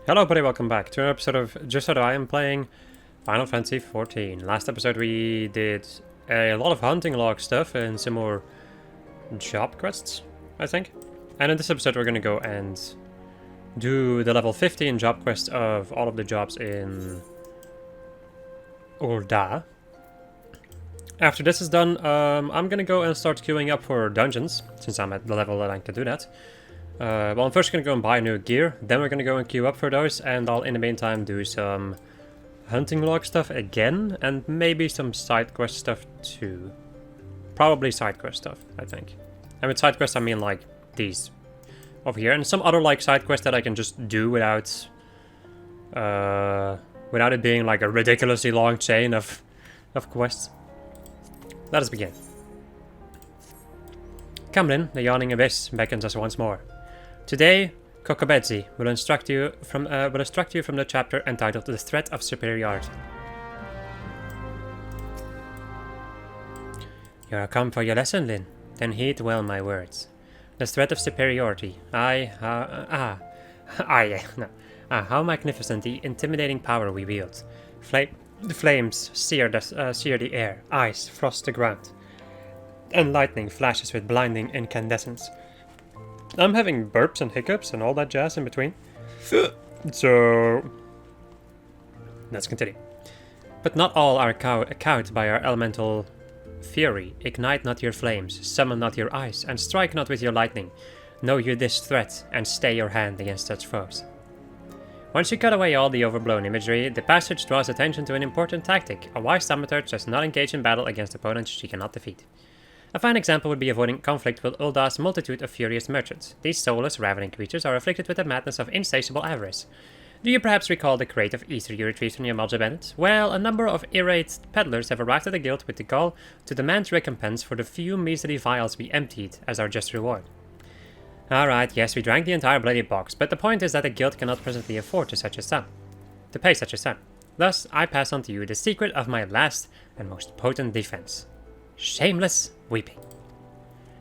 Hello everybody, welcome back to an episode of Just So That I am playing Final Fantasy XIV. Last episode we did a lot of hunting log stuff and some more job quests, I think. And in this episode we're going to go and do the level 15 job quest of all of the jobs in Urda. After this is done, I'm going to go and start queuing up for dungeons, since I'm at the level that I can do that. Well, I'm first going to go and buy new gear, then we're going to go and queue up for those, and I'll in the meantime do some hunting log stuff again, and maybe some side quest stuff too. Probably side quest stuff, I think. And with side quests I mean like these over here, and some other like side quests that I can just do without it being like a ridiculously long chain of quests. Let us begin. Camlin, the yawning abyss, beckons us once more. Today, Kokobetsi will instruct you from the chapter entitled "The Threat of Superiority." You are come for your lesson, Lin. Then heed well my words. The threat of superiority. How magnificent the intimidating power we wield. The flames sear the air, ice frost the ground, and lightning flashes with blinding incandescence. I'm having burps and hiccups and all that jazz in between. So let's continue. But not all are cowed by our elemental fury. Ignite not your flames, summon not your ice, and strike not with your lightning. Know you this threat, and stay your hand against such foes. Once you cut away all the overblown imagery, the passage draws attention to an important tactic. A wise thaumaturge does not engage in battle against opponents she cannot defeat. A fine example would be avoiding conflict with Ulda's multitude of furious merchants. These soulless, ravening creatures are afflicted with the madness of insatiable avarice. Do you perhaps recall the crate of ether you retrieved from your Malja bandit? Well, a number of irate peddlers have arrived at the guild with the gall to demand recompense for the few measly vials we emptied as our just reward. Alright, yes, we drank the entire bloody box, but the point is that the guild cannot presently afford to pay such a sum. Thus, I pass on to you the secret of my last and most potent defense. Shameless weeping.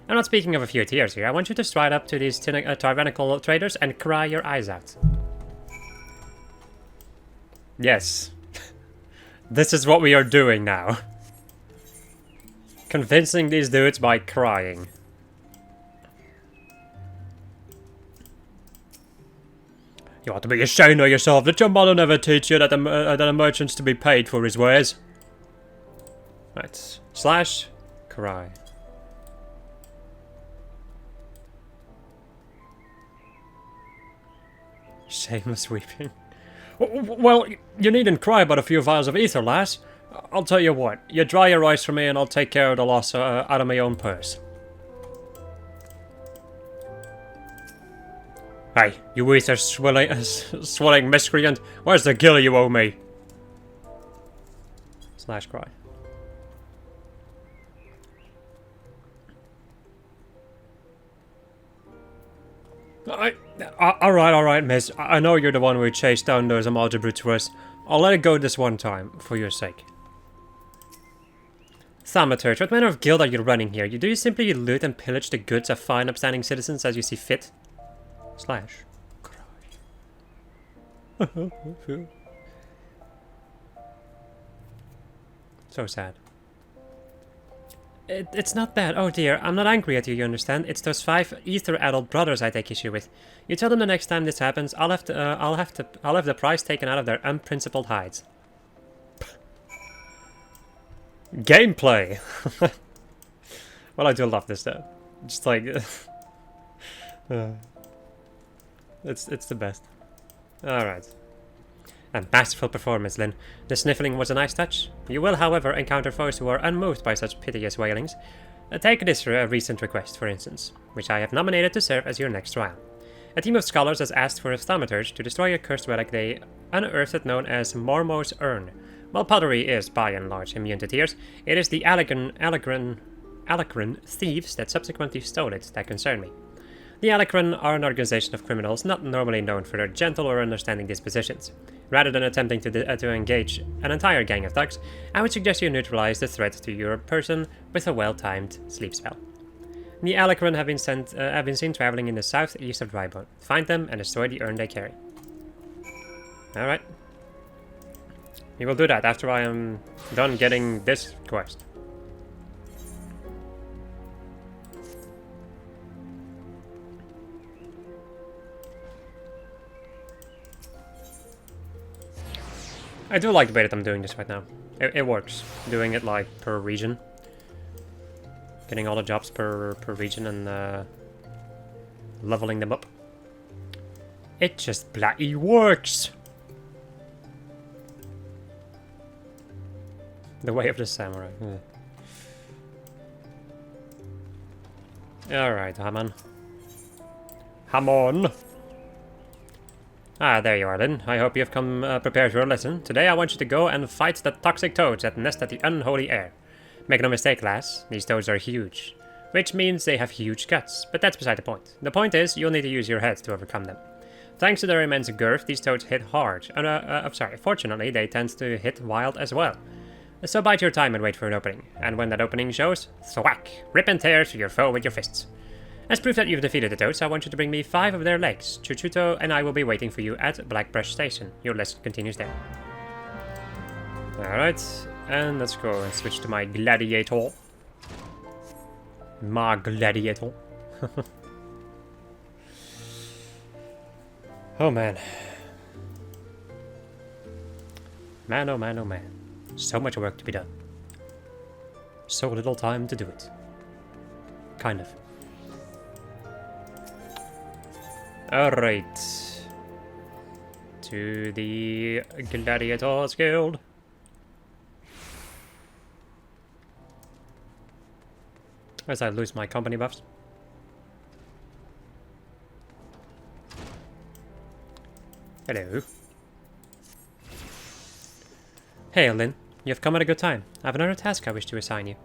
I'm not speaking of a few tears here. I want you to stride up to these tyrannical traders and cry your eyes out. Yes. This is what we are doing now. Convincing these dudes by crying. You ought to be ashamed of yourself. Did your mother never teach you that a merchant's to be paid for his wares? Right. Slash. Cry. Shameless weeping. Well, you needn't cry about a few vials of ether, lass. I'll tell you what. You dry your eyes for me and I'll take care of the loss out of my own purse. Hey, you ether swelling miscreant. Where's the gilly you owe me? Slash cry. Alright, miss. I know you're the one who chased down those Amalja brutes for us. I'll let it go this one time, for your sake. Thaumaturge, what manner of guild are you running here? Do you simply loot and pillage the goods of fine upstanding citizens as you see fit? Slash. Cry. So sad. It's not bad. Oh dear, I'm not angry at you, you understand? It's those 5 ether-addled brothers I take issue with. You tell them the next time this happens, I'll have the price taken out of their unprincipled hides. Gameplay! Well, I do love this though. Just like... it's the best. Alright. A masterful performance, Lin. The sniffling was a nice touch. You will, however, encounter foes who are unmoved by such piteous wailings. Take this recent request, for instance, which I have nominated to serve as your next trial. A team of scholars has asked for a thaumaturge to destroy a cursed relic they unearthed known as Mormo's Urn. While pottery is, by and large, immune to tears, it is the Alacran thieves that subsequently stole it that concern me. The Alacran are an organization of criminals not normally known for their gentle or understanding dispositions. Rather than attempting to engage an entire gang of thugs, I would suggest you neutralize the threat to your person with a well-timed sleep spell. The Alacran have been seen traveling in the southeast of Reborn. Find them and destroy the urn they carry. Alright. We will do that after I am done getting this quest. I do like the way that I'm doing this right now. It works. Doing it like per region. Getting all the jobs per region and leveling them up. It just bloody works! The way of the samurai. Alright, Haman. Hamon! Ah, there you are, Lynn. I hope you have come prepared for a lesson. Today I want you to go and fight the toxic toads that nest at the unholy air. Make no mistake, lass, these toads are huge. Which means they have huge guts, but that's beside the point. The point is, you'll need to use your head to overcome them. Thanks to their immense girth, these toads hit hard. I'm sorry, fortunately, they tend to hit wild as well. So bide your time and wait for an opening. And when that opening shows, thwack! Rip and tear through your foe with your fists. As proof that you've defeated the toads, I want you to bring me 5 of their legs. Chuchuto and I will be waiting for you at Blackbrush Station. Your lesson continues there. Alright, and let's go and switch to my gladiator. My gladiator. Oh man. Man, oh man, oh man. So much work to be done. So little time to do it. Kind of. Alright. To the Gladiators Guild. As I lose my company buffs. Hello. Hey, Lynn. You have come at a good time. I have another task I wish to assign you.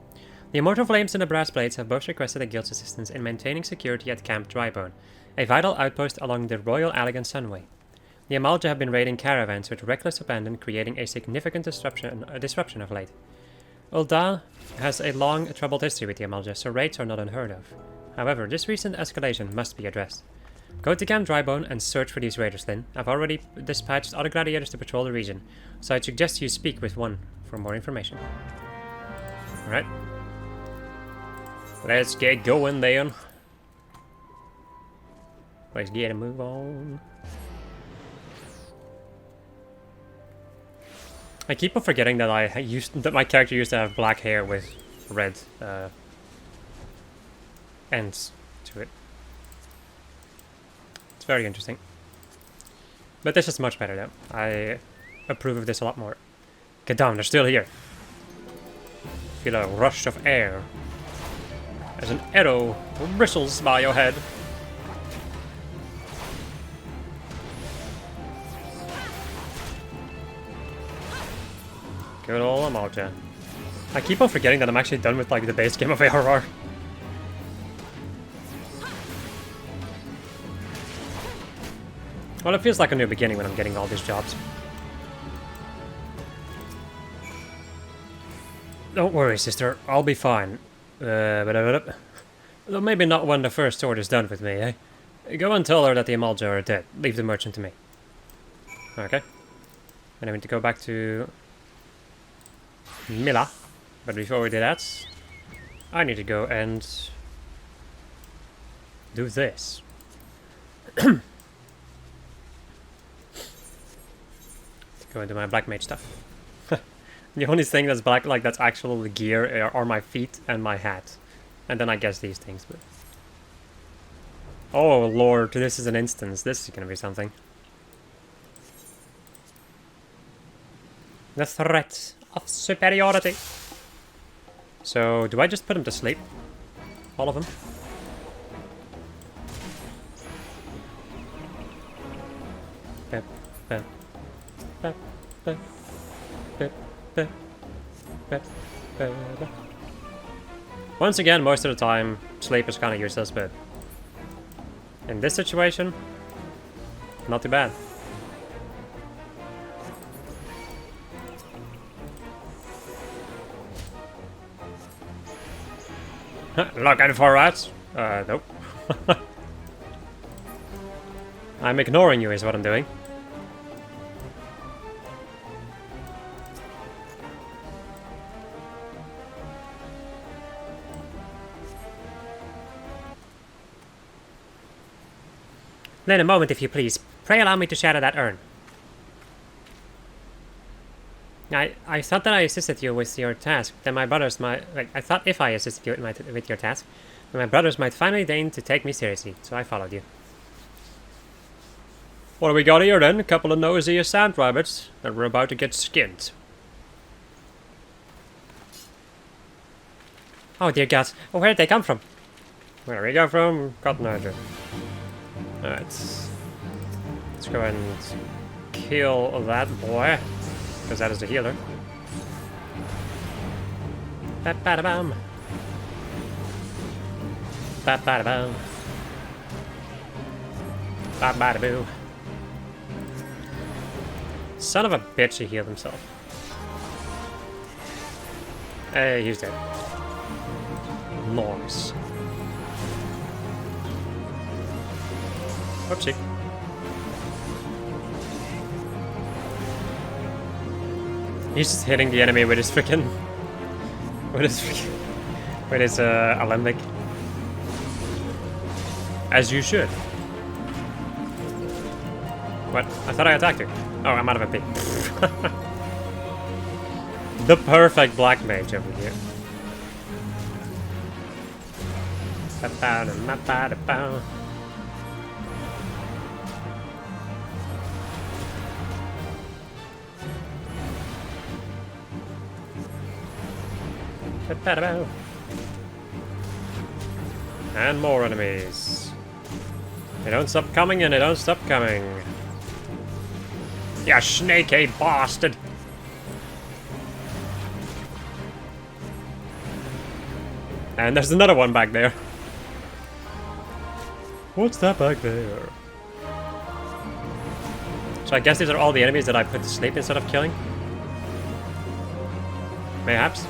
The Immortal Flames and the Brass Blades have both requested the Guild's assistance in maintaining security at Camp Drybone, a vital outpost along the Royal Elegant Sunway. The Amalja have been raiding caravans with reckless abandon, creating a significant disruption of late. Ul'dah has a long, troubled history with the Amalja, so raids are not unheard of. However, this recent escalation must be addressed. Go to Camp Drybone and search for these raiders, Lynn. I've already dispatched other gladiators to patrol the region, so I'd suggest you speak with one for more information. Alright. Let's get going then. Let's get a move on. I keep on forgetting that that my character used to have black hair with red ends to it. It's very interesting. But this is much better now. I approve of this a lot more. Get down, they're still here. Feel a rush of air as an arrow bristles by your head. Good old Amalja. I keep on forgetting that I'm actually done with like the base game of ARR. Well, it feels like a new beginning when I'm getting all these jobs. Don't worry, sister. I'll be fine. Though maybe not when the first sword is done with me, eh? Go and tell her that the Amalja are dead. Leave the merchant to me. Okay. And I need to go back to Mila. But before we do that, I need to go and do this. Go into my black mage stuff. The only thing that's black, like that's actual gear, are my feet and my hat. And then I guess these things, but... Oh lord, this is an instance. This is gonna be something. The threat of superiority. So, do I just put them to sleep? All of them? Bep, bep, bep, bep, bep, bep, bep, bep, bep. Once again, most of the time, sleep is kind of useless, but in this situation, not too bad. Looking for rats? Nope. I'm ignoring you is what I'm doing. Lynn, a moment if you please. Pray allow me to shatter that urn. I thought that I assisted you with your task, then my brothers might... Like, I thought if I assisted you with your task, then my brothers might finally deign to take me seriously, so I followed you. What do we got here then? A couple of nosy sand rabbits that were about to get skinned. Oh dear God, oh, where did they come from? Where did we go from? Cotton Archer. Alright. Let's go and kill that boy. Because that is the healer. Ba-ba-da-bum. Ba-ba-da-bum. Ba-ba-da-boo. Son of a bitch, he healed himself. Hey, he's dead. Nice. Whoopsie. He's just hitting the enemy with his freaking... with his alembic. As you should. What? I thought I attacked you. Oh, I'm out of MP. The perfect black mage over here. Ba-ba-da-ba-ba-da-ba. And more enemies. They don't stop coming and they don't stop coming. You snaky bastard! And there's another one back there. What's that back there? So I guess these are all the enemies that I put to sleep instead of killing? Mayhaps?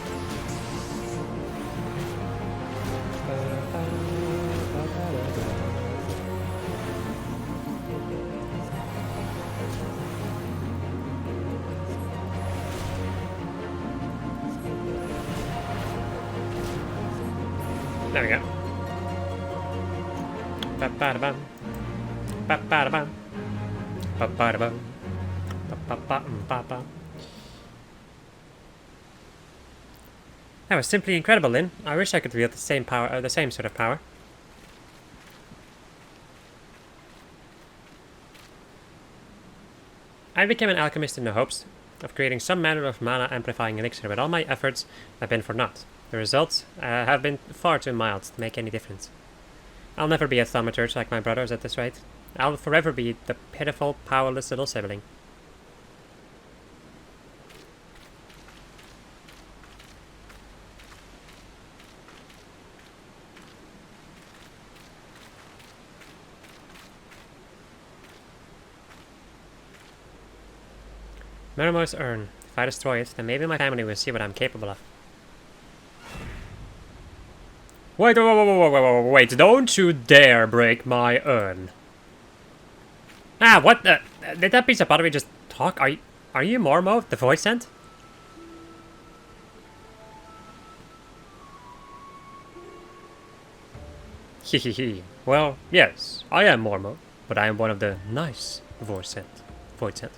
There we go. Ba-ba-da-bum. Ba-ba-da-bum. Ba-ba-da-bum. Ba-ba-ba-ba-ba. That was simply incredible, Lynn. I wish I could wield the same power, the same sort of power. I became an alchemist in the hopes of creating some manner of mana-amplifying elixir, but all my efforts have been for naught. The results have been far too mild to make any difference. I'll never be a thaumaturge like my brothers at this rate. I'll forever be the pitiful, powerless little sibling. Merimo's urn. If I destroy it, then maybe my family will see what I'm capable of. Wait, don't you dare break my urn. Ah, what the... Did that piece of pottery just talk? Are you Mormo, the voice sent? Hehehe. Well, yes, I am Mormo, but I am one of the nice voice sent.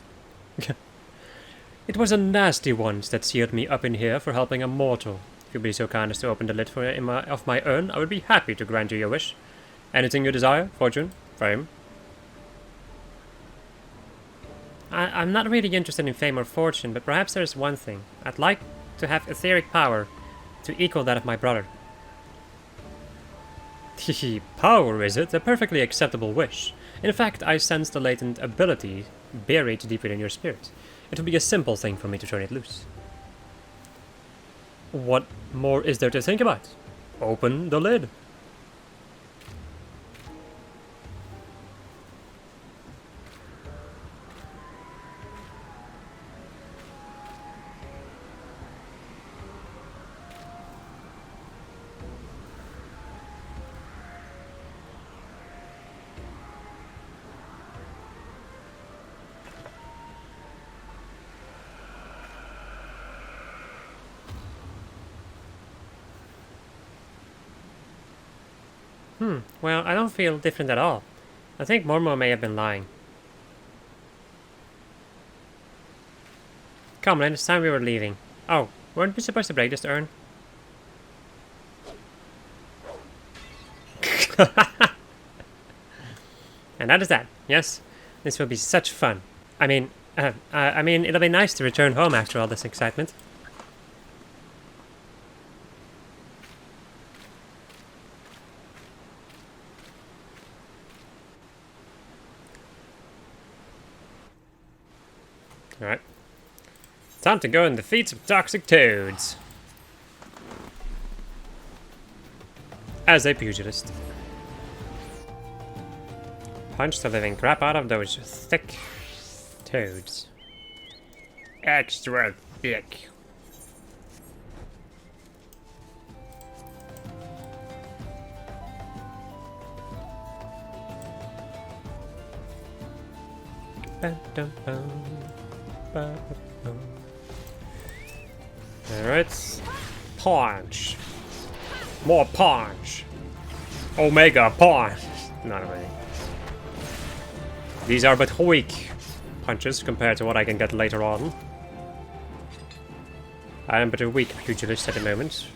It was a nasty ones that sealed me up in here for helping a mortal. If you'd be so kind as to open the lid of my urn, I would be happy to grant you your wish. Anything you desire, fortune, fame. I'm not really interested in fame or fortune, but perhaps there's one thing. I'd like to have etheric power to equal that of my brother. Hehe, power is it? A perfectly acceptable wish. In fact, I sense the latent ability buried deep within your spirit. It would be a simple thing for me to turn it loose. What more is there to think about? Open the lid. Well, I don't feel different at all. I think Mormo may have been lying. Come on, it's time we were leaving. Oh, weren't we supposed to break this urn? And that is that. Yes, this will be such fun. I mean, it'll be nice to return home after all this excitement. Alright. Time to go and defeat some toxic toads. As a pugilist. Punch the living crap out of those thick toads. Extra thick. Alright. Punch. More punch. Omega punch. Not really. These are but weak punches compared to what I can get later on. I am but a weak pugilist at the moment.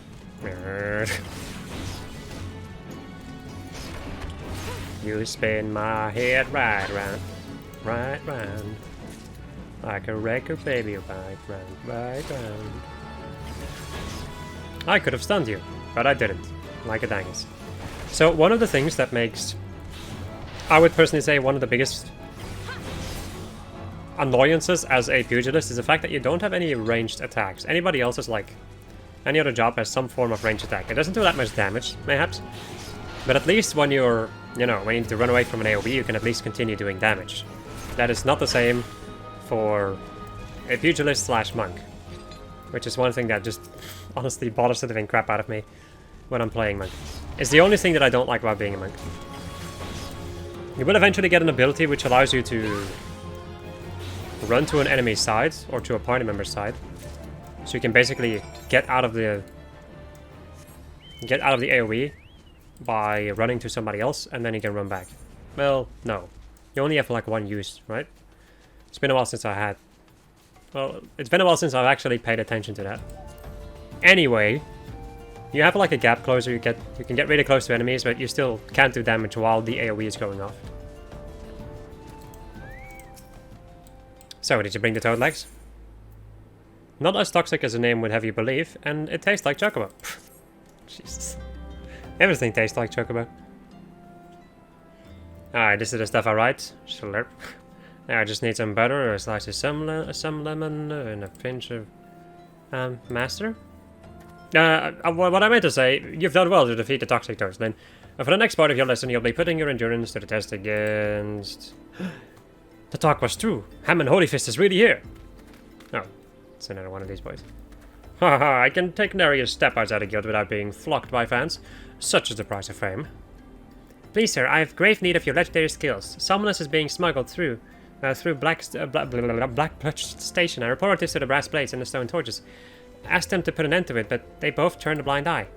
You spin my head right round. Right round. Like a record baby, right round, right round. I could have stunned you, but I didn't. Like a dangus. So one of the things that makes, I would personally say, one of the biggest annoyances as a pugilist is the fact that you don't have any ranged attacks. Anybody else is like, any other job has some form of ranged attack. It doesn't do that much damage, mayhaps, but at least when you're, you know, when you need to run away from an AoE, you can at least continue doing damage. That is not the same for a pugilist slash monk, which is one thing that just honestly bothers the living crap out of me when I'm playing monk. It's the only thing that I don't like about being a monk. You will eventually get an ability which allows you to run to an enemy's side or to a party member's side, so you can basically get out of the AoE by running to somebody else, and then you can run back. Well, no, you only have like one use, right? It's been a while since I had. Well, it's been a while since I've actually paid attention to that. Anyway, you have like a gap closer. You can get really close to enemies, but you still can't do damage while the AoE is going off. So, did you bring the toad legs? Not as toxic as the name would have you believe, and it tastes like chocobo. Jesus. Everything tastes like chocobo. Alright, this is the stuff I write. Slurp. I just need some butter, a slice of some lemon, and a pinch of master. What I meant to say, you've done well to defeat the toxic toads, Lynn. For the next part of your lesson, you'll be putting your endurance to the test against... The talk was true. Hammond Holyfist is really here. Oh, it's another one of these boys. Haha, I can take nary a step outside the guild without being flocked by fans. Such is the price of fame. Please, sir, I have grave need of your legendary skills. Summoners is being smuggled through Black Plutch Station. I reported this to the brass plates and the stone torches. Asked them to put an end to it, but they both turned a blind eye.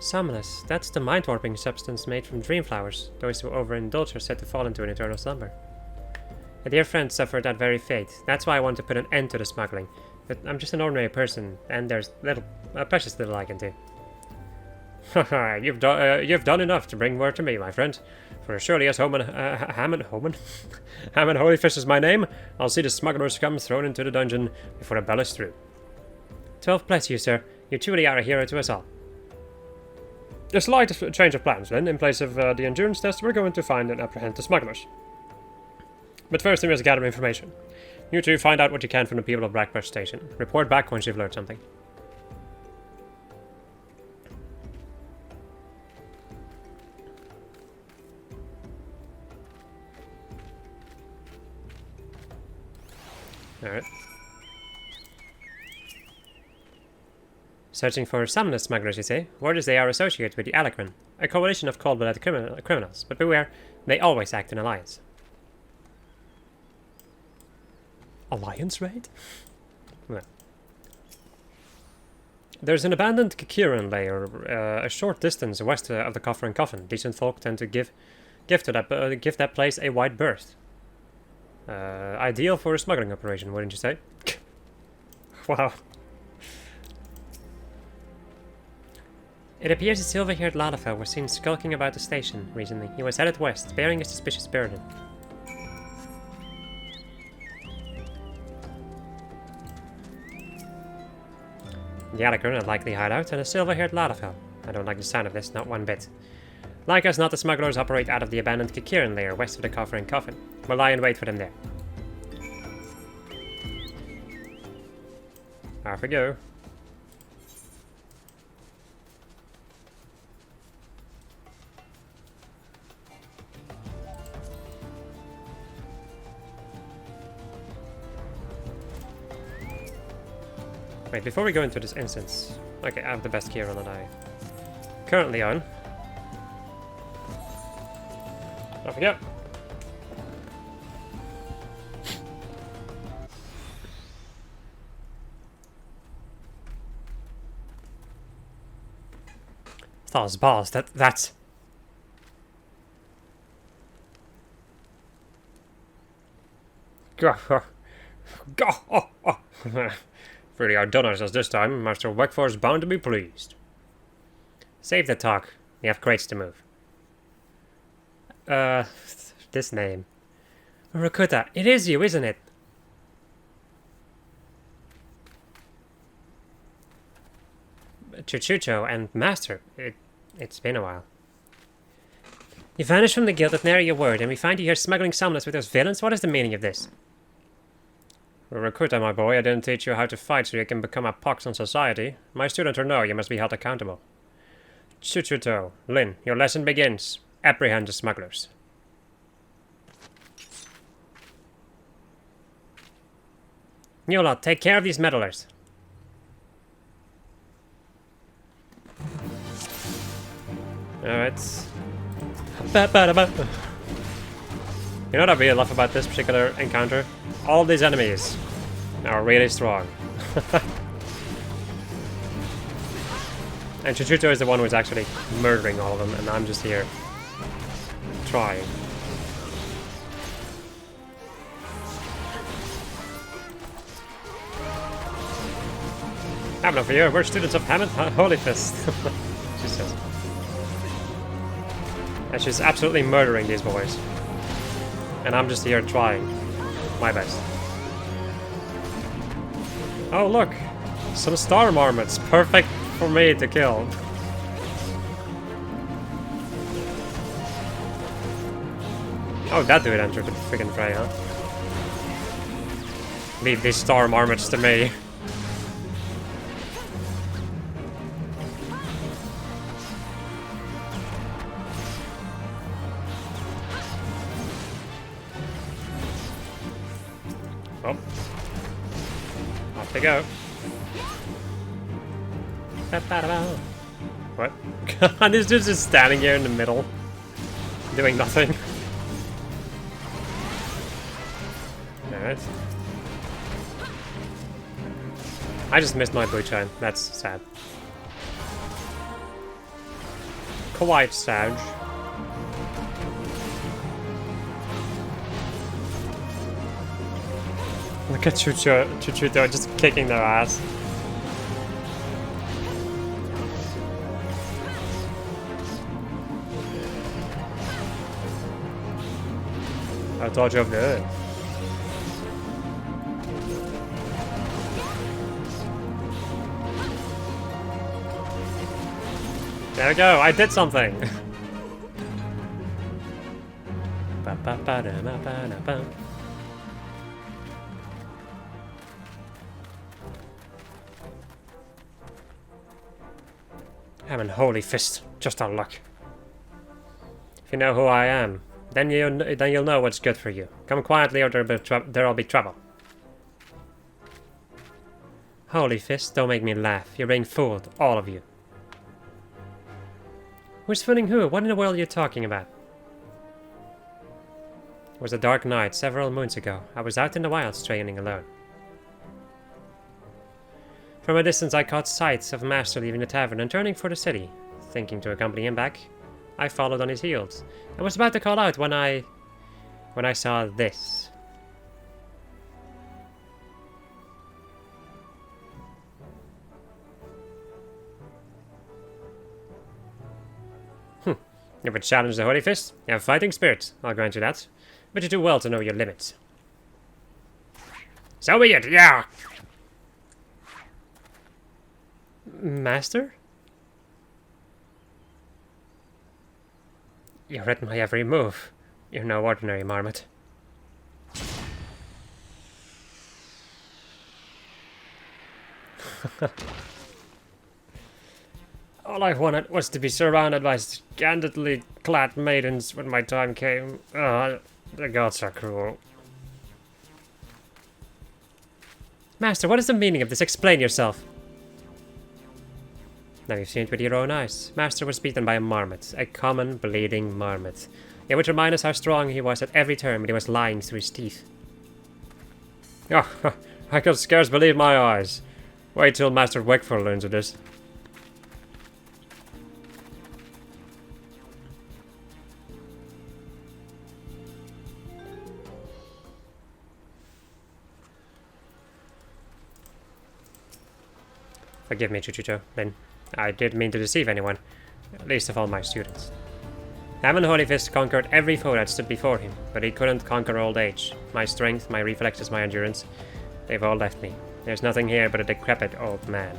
Summoners, that's the mind-warping substance made from dream flowers. Those who overindulge are said to fall into an eternal slumber. A dear friend suffered that very fate. That's why I want to put an end to the smuggling. But I'm just an ordinary person, and there's precious little I can do. Haha, you've done enough to bring word to me, my friend. For surely as Hammond Holyfish is my name, I'll see the smugglers come thrown into the dungeon before the bell is through. 12 bless you, sir. You truly are a hero to us all. A slight change of plans, then. In place of the endurance test, we're going to find and apprehend the smugglers. But first, we must gather information. You two find out what you can from the people of Blackbrush Station. Report back once you've learned something. Alright. Searching for summoner smugglers, you say? Word is they are associated with the Alacron, a coalition of cold-blooded criminals. But beware, they always act in alliance. Alliance raid? Well. There's an abandoned Kikiran lair a short distance west of the Coffer and Coffin. Decent folk tend to give Give that place a wide berth. Ideal for a smuggling operation, wouldn't you say? Wow. It appears a silver-haired Lalafell was seen skulking about the station recently. He was headed west, bearing a suspicious burden. The Alacron, a likely hideout, and a silver-haired Lalafell. I don't like the sound of this, not one bit. Like us not, the smugglers operate out of the abandoned Kikiran lair west of the Coffer and Coffin. We'll lie in wait for them there. Off we go. Wait, before we go into this instance... Okay, I have the best gear on that I currently own. Off we go. Stars balls, that's... Go, Really outdone ourselves this time. Master Wackford is bound to be pleased. Save the talk. We have crates to move. This name. Rakuta, it is you, isn't it? Chuchucho and Master, it's been a while. You vanished from the guild at nary a word, and we find you here smuggling summoners with those villains? What is the meaning of this? Rakuta, my boy, I didn't teach you how to fight so you can become a pox on society. My student or no, you must be held accountable. Chuchuto, Lin, your lesson begins. Apprehend the smugglers. Yola, take care of these meddlers. Alright. You know what I really love about this particular encounter? All these enemies are really strong. And Chuchuto is the one who's actually murdering all of them, and I'm just here trying. Have no fear, we're students of Hammond Holy Fist. She says. And she's absolutely murdering these boys. And I'm just here trying my best. Oh look! Some star marmots, perfect for me to kill. Oh, that dude entered the freaking fray, huh? Leave these star marmots to me. Oh. Off they go. What? This dude's just standing here in the middle, doing nothing. Alright. I just missed my blue chain. That's sad. Quite sad. Look at Chuchuto just kicking their ass. I thought you were good. There we go, I did something! I'm an Holy Fist, just on luck. If you know who I am, then you'll know what's good for you. Come quietly or there'll be trouble. Holy Fist, don't make me laugh. You're being fooled, all of you. Who's fooling who? What in the world are you talking about? It was a dark night several moons ago. I was out in the wilds training alone. From a distance I caught sight of Master leaving the tavern and turning for the city. Thinking to accompany him back, I followed on his heels. I was about to call out when I saw this. You would challenge the Holy Fist? You have fighting spirit, I'll grant you that. But you do well to know your limits. So be it, yeah! Master? You read my every move. You're no ordinary marmot. All I wanted was to be surrounded by scantily clad maidens when my time came. The gods are cruel. Master, what is the meaning of this? Explain yourself. Now you've seen it with your own eyes. Master was beaten by a marmot, a common bleeding marmot. It would remind us how strong he was at every turn, but he was lying through his teeth. Oh, I could scarce believe my eyes. Wait till Master Wakefull learns of this. Forgive me, Chuchucho, Lin. I didn't mean to deceive anyone, least of all my students. Hammond Holy Fist conquered every foe that stood before him, but he couldn't conquer old age. My strength, my reflexes, my endurance, they've all left me. There's nothing here but a decrepit old man.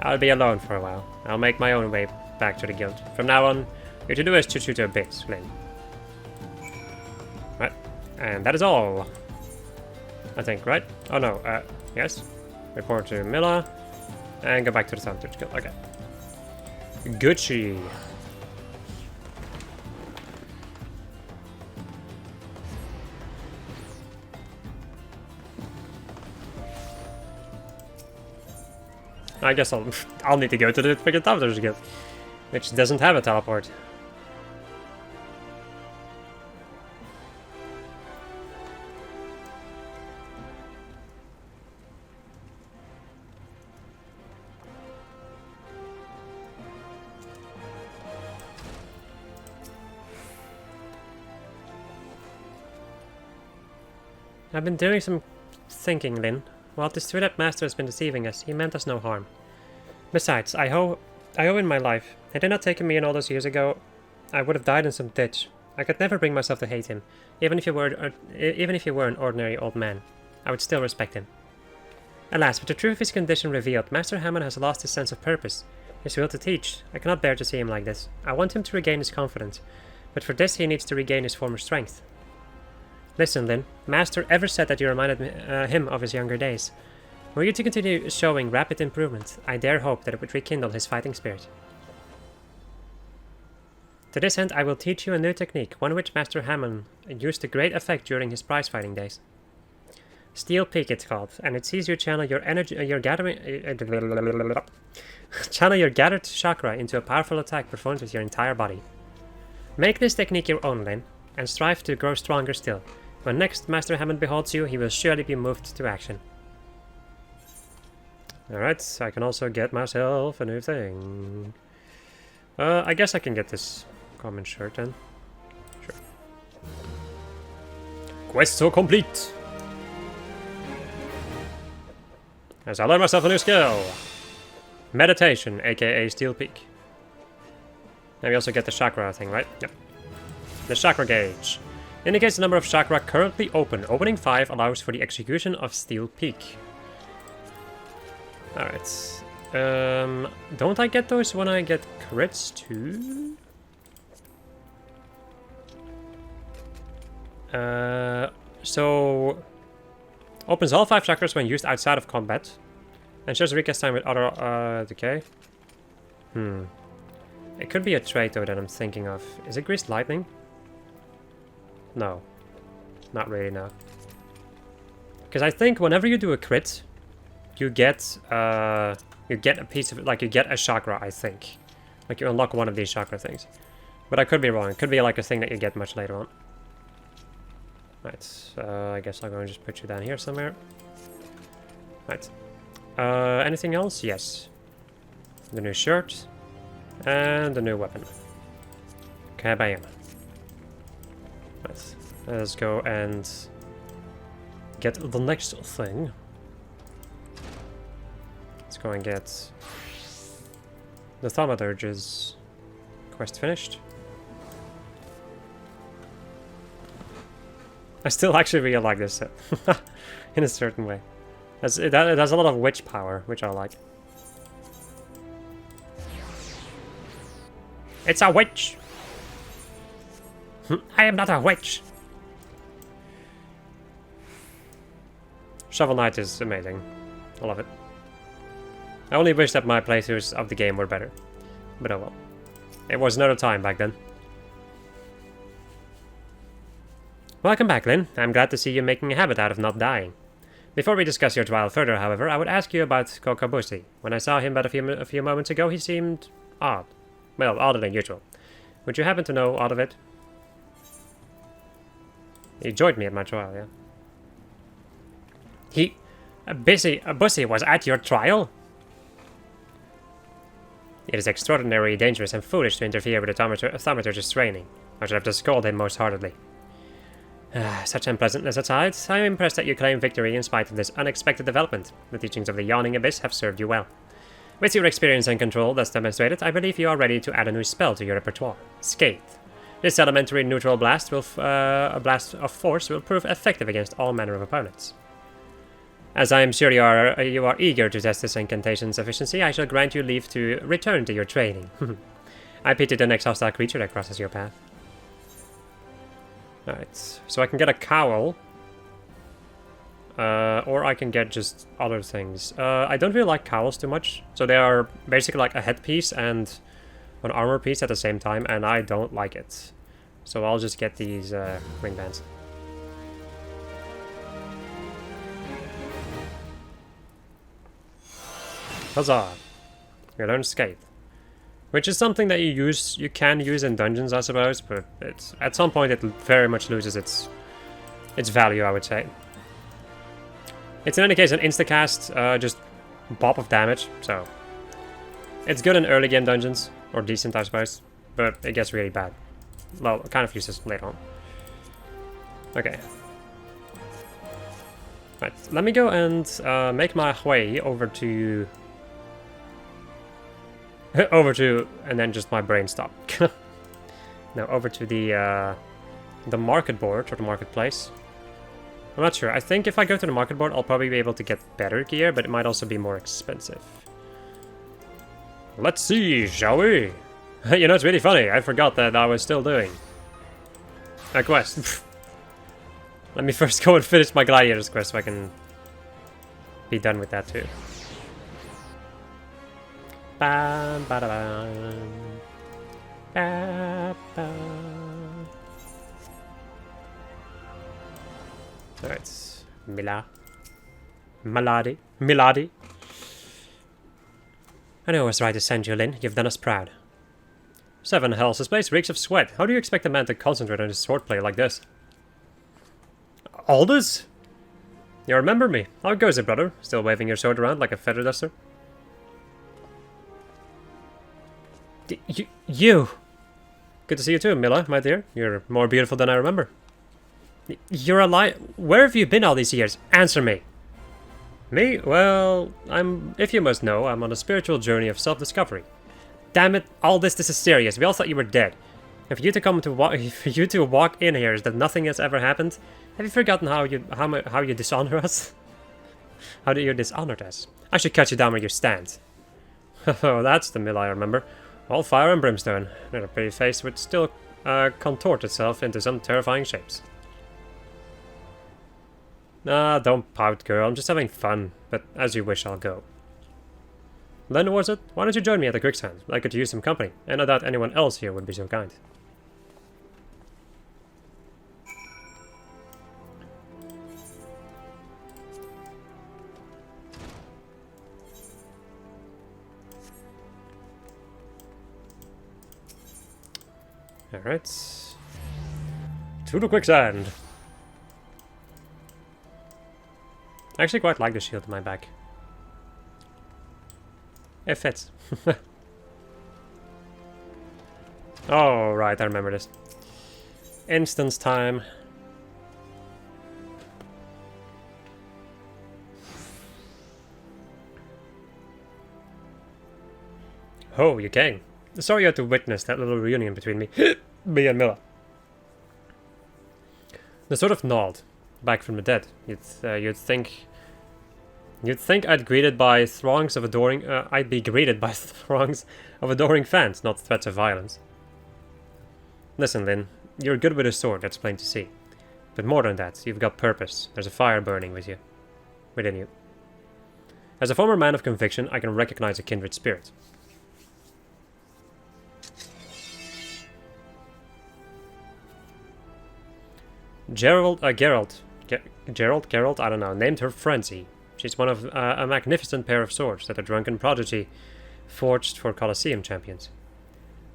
I'll be alone for a while. I'll make my own way back to the guild. From now on, you're to do as Chuchucho bids, Lin. Right, and that is all. I think, right? Oh no, yes. Report to Milla. And go back to the Thunder's Guild. Okay. Gucci. I guess I'll need to go to the freaking Thunder's Guild, which doesn't have a teleport. I've been doing some thinking, Lin. While this straight-up master has been deceiving us, he meant us no harm. Besides, I owe in my life. Had he not taken me in all those years ago, I would have died in some ditch. I could never bring myself to hate him, even if he were an ordinary old man. I would still respect him. Alas, with the truth of his condition revealed, Master Hammond has lost his sense of purpose, his will to teach. I cannot bear to see him like this. I want him to regain his confidence, but for this he needs to regain his former strength. Listen, Lin. Master ever said that you reminded him of his younger days. Were you to continue showing rapid improvement, I dare hope that it would rekindle his fighting spirit. To this end, I will teach you a new technique, one which Master Hammond used to great effect during his prize-fighting days. Steel Peak it's called, and it sees you channel your energy, channel your gathered chakra into a powerful attack performed with your entire body. Make this technique your own, Lin, and strive to grow stronger still. When next Master Hammond beholds you, he will surely be moved to action. Alright, I can also get myself a new thing. I guess I can get this common shirt then. Sure. Quest so complete! As I learn myself a new skill. Meditation, aka Steel Peak. Now we also get the chakra thing, right? Yep. The chakra gauge indicates the number of chakra currently open. Opening 5 allows for the execution of Steel Peak. Alright. Don't I get those when I get crits too? So opens all 5 chakras when used outside of combat. And shares recast time with other decay. It could be a trait though that I'm thinking of. Is it Greased Lightning? No. Not really, no. Because I think whenever you do a crit, you get a piece of it, like you get a chakra, I think. Like you unlock one of these chakra things. But I could be wrong. It could be like a thing that you get much later on. Right, I guess I'm going to just put you down here somewhere. Right. Anything else? Yes. The new shirt. And the new weapon. Kabam. Let's go and get the next thing. Let's go and get the Thaumaturge's quest finished. I still actually really like this set. In a certain way. It has a lot of witch power, which I like. It's a witch! I am not a witch! Shovel Knight is amazing. I love it. I only wish that my playthroughs of the game were better. But oh well. It was another time back then. Welcome back, Lynn. I'm glad to see you making a habit out of not dying. Before we discuss your trial further, however, I would ask you about Kokabushi. When I saw him but a few moments ago, he seemed odd. Well, odder than usual. Would you happen to know aught of it? He joined me at my trial, yeah. Bussy was at your trial? It is extraordinarily dangerous and foolish to interfere with the Thaumaturge's training. I should have just called him most heartedly. Such unpleasantness aside, I am impressed that you claim victory in spite of this unexpected development. The teachings of the Yawning Abyss have served you well. With your experience and control thus demonstrated, I believe you are ready to add a new spell to your repertoire. Scathe. This elementary neutral blast a blast of force will prove effective against all manner of opponents. As I am sure you are eager to test this incantation's efficiency, I shall grant you leave to return to your training. I pity the next hostile creature that crosses your path. Alright, so I can get a cowl. Or I can get just other things. I don't really like cowls too much. So they are basically like a headpiece and an armor piece at the same time, and I don't like it. So I'll just get these ring bands. Huzzah! You learn Scathe. Which is something that you can use in dungeons, I suppose, but at some point it very much loses its value, I would say. It's in any case an instacast, just bop of damage, so it's good in early game dungeons, or decent I suppose, but it gets really bad. Well, kind of useless later on. Okay. Right, let me go and make my way over to... and then just my brain stopped. No, over to the market board, or the marketplace. I'm not sure. I think if I go to the market board, I'll probably be able to get better gear, but it might also be more expensive. Let's see, shall we? You know, it's really funny. I forgot that I was still doing a quest. Let me first go and finish my gladiators quest so I can be done with that too. Bam, ba, da, bam. Ba, ba. Alright, Milady. I know I was right to send you, Lynn. You've done us proud. 7 hells, this place reeks of sweat. How do you expect a man to concentrate on his swordplay like this? Aldous? You remember me. How goes it, brother? Still waving your sword around like a feather duster? You! Good to see you too, Milla, my dear. You're more beautiful than I remember. You're alive. Where have you been all these years? Answer me. Me? Well, if you must know, I'm on a spiritual journey of self-discovery. Damn it, all this is serious. We all thought you were dead. And for you to walk in here as that nothing has ever happened, have you forgotten how you dishonor us? How do you dishonor us? I should cut you down where you stand. Oh, that's the mill I remember. All fire and brimstone. And a pretty face would still contort itself into some terrifying shapes. Ah, don't pout, girl. I'm just having fun. But as you wish, I'll go. Then was it? Why don't you join me at the quicksand? I could use some company, and I doubt anyone else here would be so kind. Alright. To the quicksand! I actually quite like the shield in my back. It fits. Oh, right, I remember this. Instance time. Oh, you came. Sorry you had to witness that little reunion between me, me and Milla. The sort of nod, back from the dead. You'd think I'd greeted by throngs of adoring. I'd be greeted by throngs of adoring fans, not threats of violence. Listen, Lynn, you're good with a sword. That's plain to see. But more than that, you've got purpose. There's a fire burning within you. As a former man of conviction, I can recognize a kindred spirit. Gerald, I don't know, named her Frenzy. She's one of a magnificent pair of swords that a drunken prodigy forged for Colosseum champions.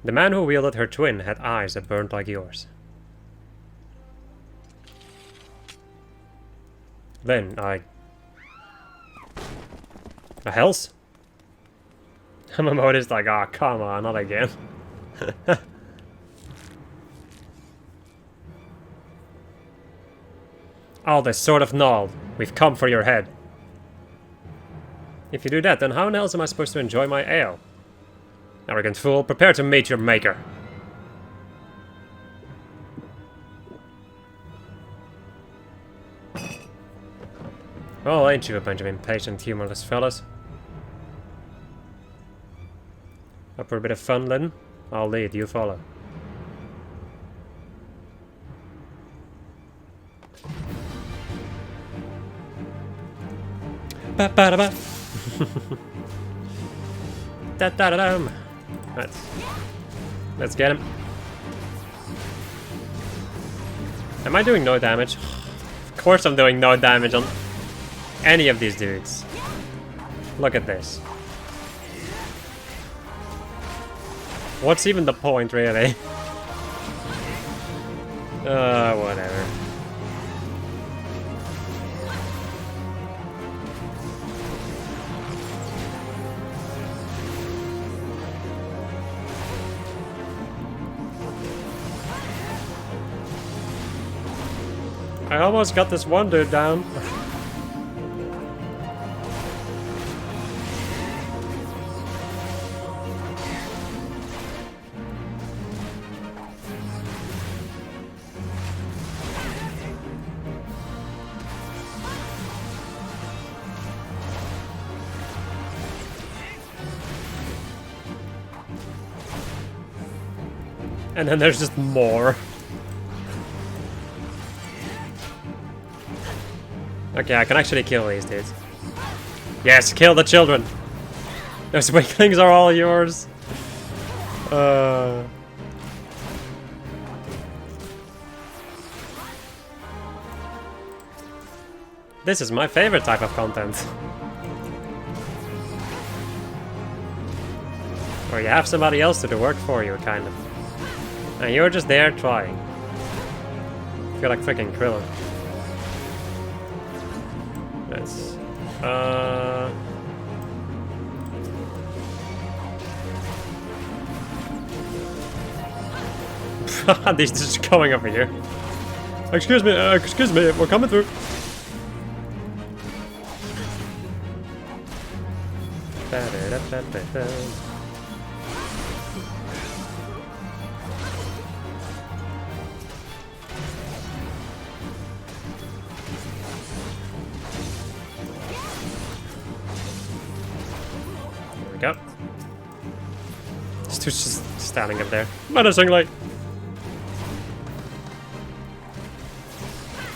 The man who wielded her twin had eyes that burned like yours. Then a Hells? Mamoda's like, ah, oh, come on, not again. Oh, this sort of null. We've come for your head. If you do that, then how else am I supposed to enjoy my ale? Arrogant fool, prepare to meet your maker. Oh, ain't you a bunch of impatient, humorless fellas? Up for a bit of fun, Lynn? I'll lead, you follow. Ba ba da ba. Da da da dum. Let's get him. Am I doing no damage? Of course I'm doing no damage on any of these dudes. Look at this. What's even the point, really? Whatever. I almost got this one dude down. And then there's just more. Okay, I can actually kill these dudes. Yes, kill the children! Those weaklings are all yours. This is my favorite type of content. Where you have somebody else do the work for you, kind of. And you're just there trying. I feel like freaking Krillin. Nice. These just going over here. Excuse me, we're coming through. There we go. This dude's just standing up there, menacingly.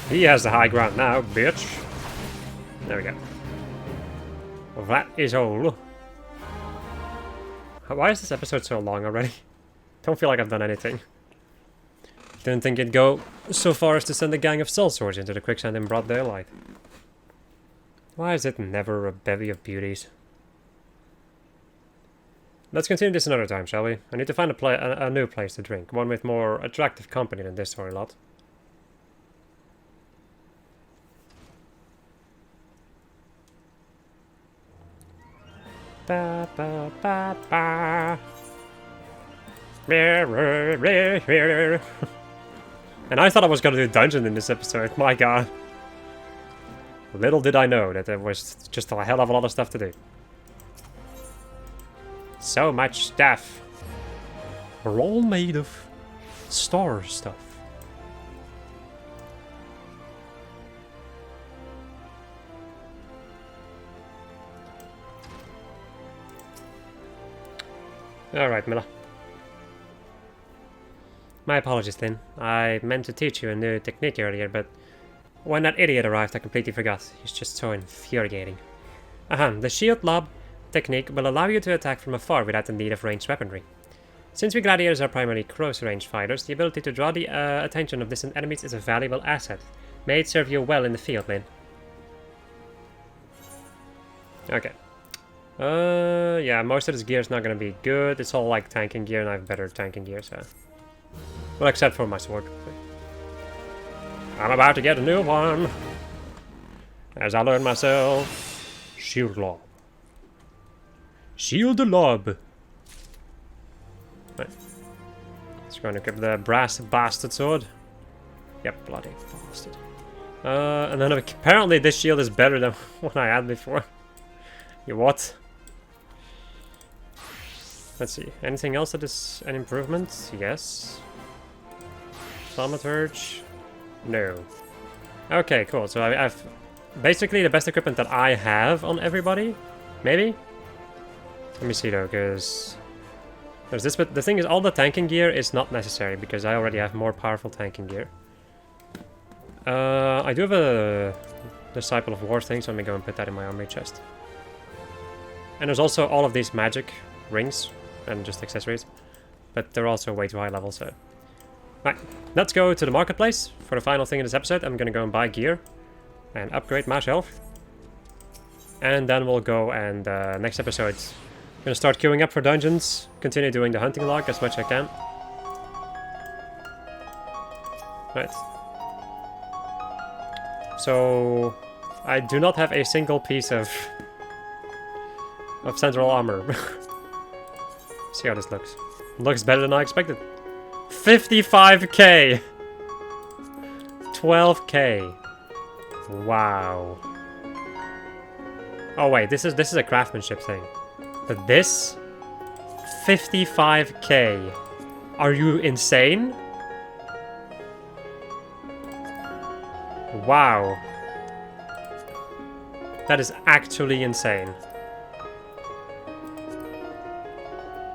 He has the high ground now, bitch. There we go. Well, that is all. Why is this episode so long already? Don't feel like I've done anything. Didn't think it'd go so far as to send a gang of sellswords into the quicksand in broad daylight. Why is it never a bevy of beauties? Let's continue this another time, shall we? I need to find a new place to drink. One with more attractive company than this sorry lot. Ba, ba, ba, ba. And I thought I was gonna do dungeon in this episode, my god. Little did I know that there was just a hell of a lot of stuff to do. So much stuff. We're all made of star stuff. Alright, Miller. My apologies, Lynn. I meant to teach you a new technique earlier, but when that idiot arrived, I completely forgot. He's just so infuriating. The shield lob technique will allow you to attack from afar without the need of ranged weaponry. Since we gladiators are primarily close-range fighters, the ability to draw the attention of distant enemies is a valuable asset. May it serve you well in the field, Lynn. Okay. Yeah, most of this gear is not gonna be good. It's all like tanking gear, and I have better tanking gear, so... Well, except for my sword. I'm about to get a new one. As I learn myself. Shield lob. Shield lob. Right. Just going to equip the brass bastard sword. Yep, bloody bastard. And then apparently this shield is better than what I had before. You what? Let's see. Anything else that is an improvement? Yes. Thaumaturge? No. Okay, cool. So I've basically the best equipment that I have on everybody. Maybe? Let me see though, because there's this, but the thing is all the tanking gear is not necessary because I already have more powerful tanking gear. I do have a Disciple of War thing, so let me go and put that in my armory chest. And there's also all of these magic rings and just accessories, but they're also way too high level, so... Right, let's go to the marketplace. For the final thing in this episode, I'm gonna go and buy gear and upgrade my shelf. And then we'll go and next episode, I'm gonna start queuing up for dungeons, continue doing the hunting log as much as I can. Right. So, I do not have a single piece of central armor. See how this looks. Looks better than I expected. 55k! 12k. Wow. Oh wait, this is a craftsmanship thing. But this? 55k. Are you insane? Wow. That is actually insane.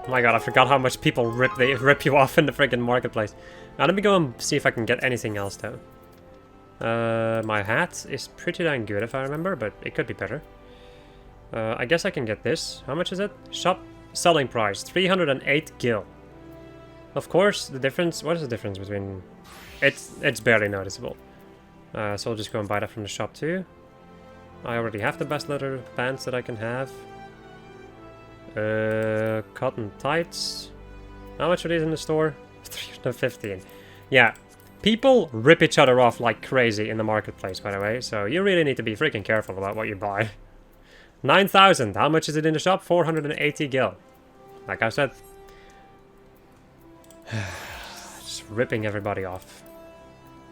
Oh my god, I forgot how much people rip you off in the friggin' marketplace. Now let me go and see if I can get anything else though. My hat is pretty dang good if I remember, but it could be better. I guess I can get this. How much is it? Shop selling price, 308 gil. Of course, the difference... What is the difference between... It's barely noticeable. So I'll just go and buy that from the shop too. I already have the best leather pants that I can have. Cotton tights. How much are these in the store? 315. Yeah, people rip each other off like crazy in the marketplace, by the way, so you really need to be freaking careful about what you buy. 9,000. How much is it in the shop? 480 gil. Like I said. Just ripping everybody off.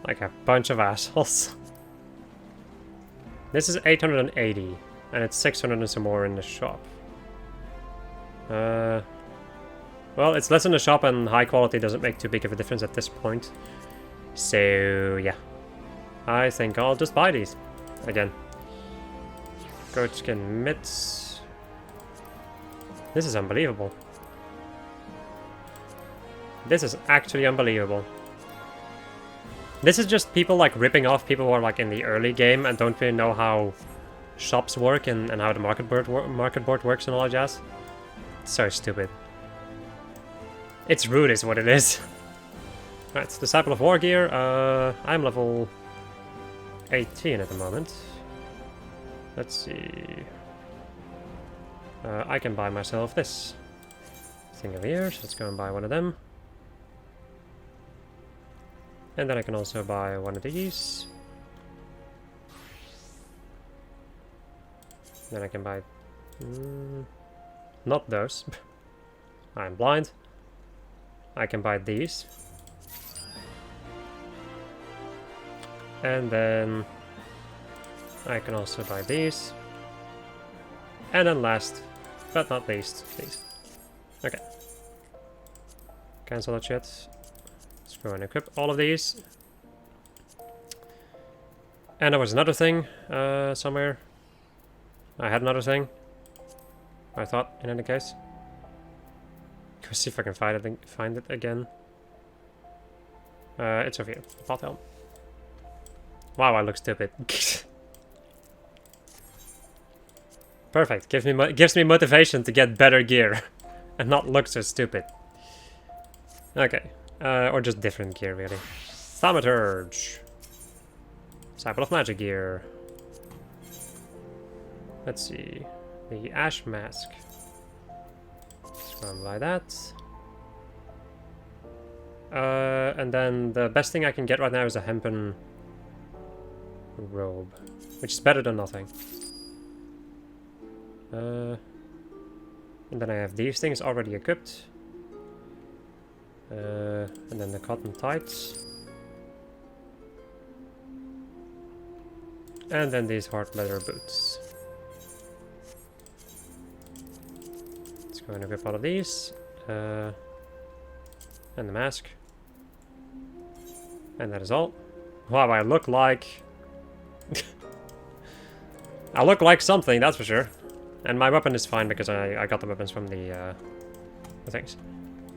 Like a bunch of assholes. This is 880, and it's 600 and some more in the shop. Well, it's less in the shop and high quality doesn't make too big of a difference at this point. So, yeah. I think I'll just buy these. Again. Goat skin mitts. This is unbelievable. This is actually unbelievable. This is just people like ripping off people who are like in the early game and don't really know how shops work and how the market board works and all that jazz. It's so stupid. It's rude is what it is. Right, Disciple of War gear. I'm level 18 at the moment. Let's see. I can buy myself this thing over here, so let's go and buy one of them. And then I can also buy one of these. Then I can buy... not those. I'm blind. I can buy these. And then I can also buy these. And then last, but not least, these. Okay. Cancel that shit. Let's go and equip all of these. And there was another thing somewhere. I had another thing. I thought, in any case. Go see if I can find it again. It's over here. Pot helm. Wow, I look stupid. Perfect. Gives me motivation to get better gear and not look so stupid. Okay. Or just different gear, really. Thaumaturge. Disciple of Magic gear. Let's see. The Ash Mask. Let's go and buy that. And then the best thing I can get right now is a hempen robe, which is better than nothing. And then I have these things already equipped. And then the cotton tights. And then these hard leather boots. Let's go and equip all of these. And the mask. And that is all. Wow, I look like... I look like something, that's for sure. And my weapon is fine because I got the weapons from the things.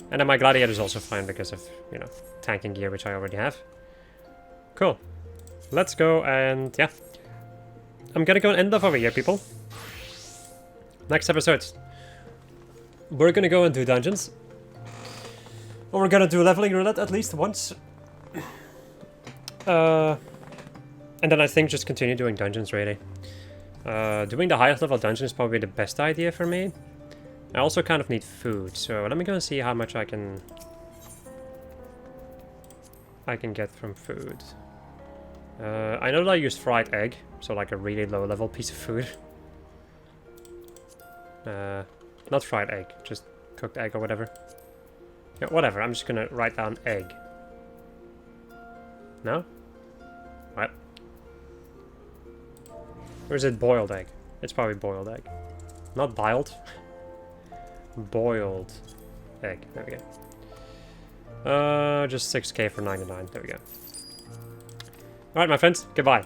And then my gladiator is also fine because of, you know, tanking gear, which I already have. Cool. Let's go and, yeah. I'm gonna go and end off over here, people. Next episode, we're gonna go and do dungeons. Or we're gonna do leveling roulette at least once. And then I think just continue doing dungeons, really. Doing the highest level dungeon is probably the best idea for me. I also kind of need food, so let me go and see how much I can get from food. I know that I use fried egg, so like a really low level piece of food. Not fried egg, just cooked egg or whatever. Yeah, whatever, I'm just gonna write down egg. No? What? Or is it boiled egg? It's probably boiled egg. Not biled. Boiled egg. There we go. Just 6k for 99. There we go. Alright, my friends. Goodbye.